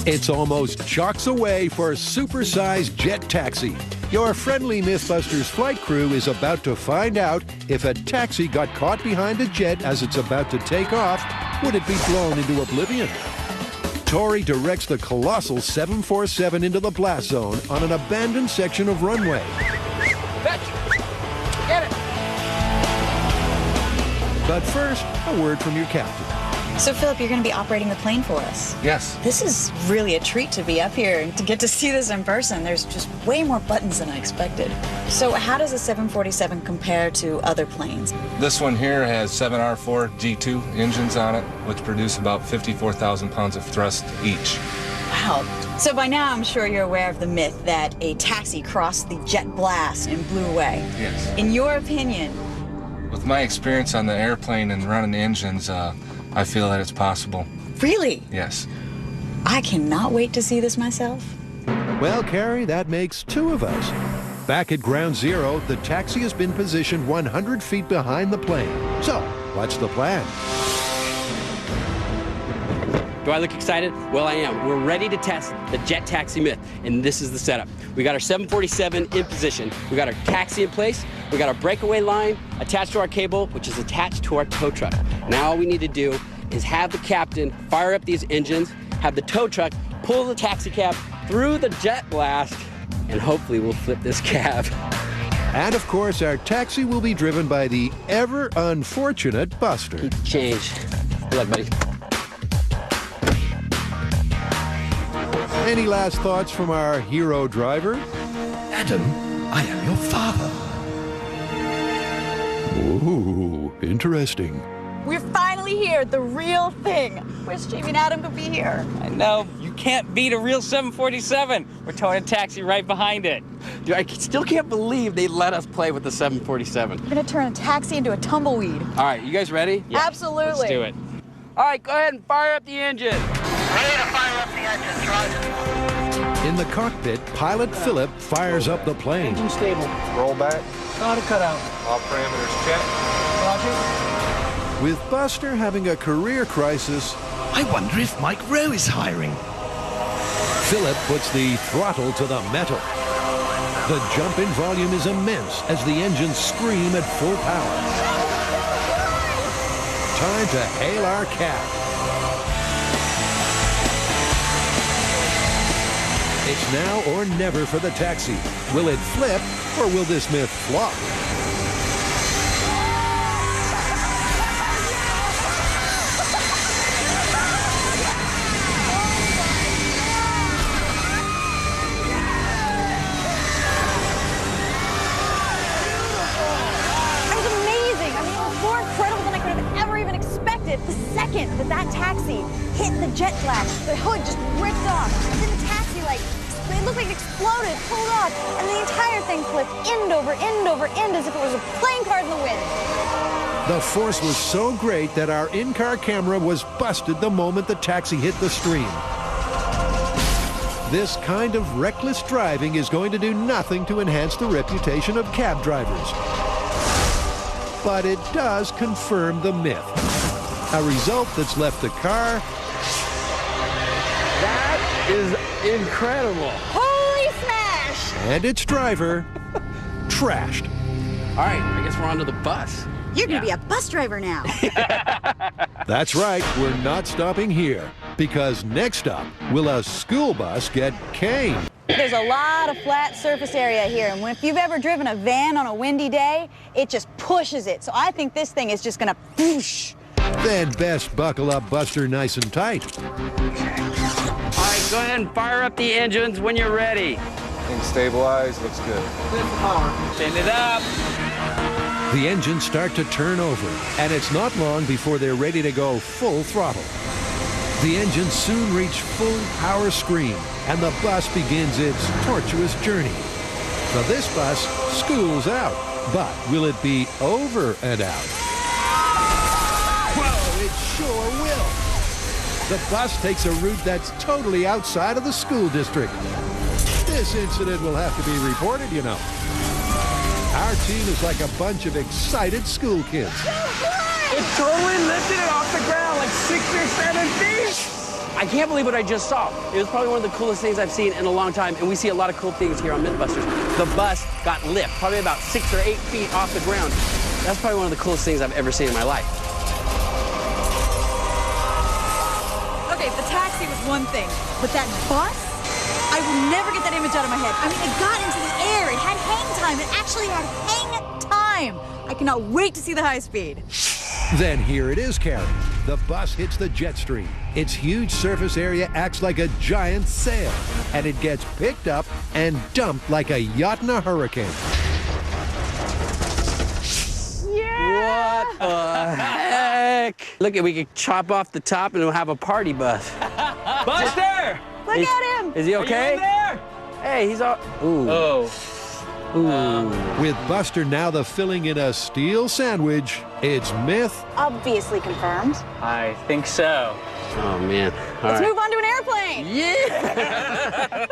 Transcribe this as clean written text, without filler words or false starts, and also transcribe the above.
It's almost chocks away for supersized jet taxi. Your friendly Mythbusters flight crew is about to find out if a taxi got caught behind a jet as it's about to take off, would it be blown into oblivion? Tori directs the colossal 747 into the blast zone on an abandoned section of runway. Fetch! Get it! But first, a word from your captain. So, Philip, you're going to be operating the plane for us. Yes. This is really a treat to be up here and to get to see this in person. There's just way more buttons than I expected. So how does a 747 compare to other planes? This one here has 7R4 G2 engines on it, which produce about 54,000 pounds of thrust each. Wow. So by now, I'm sure you're aware of the myth that a taxi crossed the jet blast and blew away. Yes. In your opinion? With my experience on the airplane and running the engines, I feel that it's possible. Really? Yes. I cannot wait to see this myself. Well, Carrie, that makes two of us. Back at ground zero, the taxi has been positioned 100 feet behind the plane. So, what's the plan? Do I look excited? Well, I am. We're ready to test the jet taxi myth, and this is the setup. We got our 747 in position. We got our taxi in place. We got our breakaway line attached to our cable, which is attached to our tow truck. Now all we need to do is have the captain fire up these engines, have the tow truck pull the taxi cab through the jet blast, and hopefully we'll flip this cab. And of course, our taxi will be driven by the ever unfortunate Buster. Change. Good luck, buddy. Any last thoughts from our hero driver? Adam, I am your father. Ooh, interesting. We're finally here, the real thing. Wish Jamie and Adam could be here. I know. You can't beat a real 747. We're towing a taxi right behind it. Dude, I still can't believe they let us play with the 747. We're gonna turn a taxi into a tumbleweed. All right, you guys ready? Yeah, Absolutely. Let's do it. All right, go ahead and fire up the engine. Ready to fire up the engines, Roger. In the cockpit, pilot Philip fires up the plane. Engine stable. Roll back. Auto cutout. All parameters check. Roger. With Buster having a career crisis, I wonder if Mike Rowe is hiring. Philip puts the throttle to the metal. The jump in volume is immense as the engines scream at full power. Time to hail our cab. It's now or never for the taxi. Will it flip or will this myth flop? The second that taxi hit the jet blast, the hood just ripped off. And then the taxi, it looked like it exploded, pulled off, and the entire thing flipped end over end as if it was a playing card in the wind. The force was so great that our in-car camera was busted the moment the taxi hit the stream. This kind of reckless driving is going to do nothing to enhance the reputation of cab drivers. But it does confirm the myth. A result that's left the car... That is incredible. Holy smash! And its driver... trashed. All right, I guess we're on to the bus. You're going to be a bus driver now. That's right, we're not stopping here. Because next up, will a school bus get caned? There's a lot of flat surface area here, and if you've ever driven a van on a windy day, it just pushes it. So I think this thing is just going to whoosh. Then best buckle up Buster nice and tight. All right, go ahead and fire up the engines when you're ready. And stabilize, looks good. Send it up. The engines start to turn over, and it's not long before they're ready to go full throttle. The engines soon reach full power scream, and the bus begins its tortuous journey. For this bus, school's out, but will it be over and out? Whoa, it sure will. The bus takes a route that's totally outside of the school district. This incident will have to be reported, you know. Our team is like a bunch of excited school kids. It totally lifted it off the ground like 6 or 7 feet. I can't believe what I just saw. It was probably one of the coolest things I've seen in a long time, and we see a lot of cool things here on Mythbusters. The bus got lift, probably about 6 or 8 feet off the ground. That's probably one of the coolest things I've ever seen in my life. Okay, the taxi was one thing, but that bus? I will never get that image out of my head. I mean, it got into the air, it had hang time, it actually had hang time. I cannot wait to see the high speed. Then here it is, Carrie. The bus hits the jet stream. Its huge surface area acts like a giant sail, and it gets picked up and dumped like a yacht in a hurricane. What the heck? Look, we could chop off the top and we'll have a party bus. Buster! Look at him! Is he okay? Are you in there? Hey, he's all. Ooh. Oh. Ooh. With Buster now the filling in a steel sandwich, it's myth Obviously confirmed. I think so. Oh, man. All Let's right. move on to an airplane. Yeah!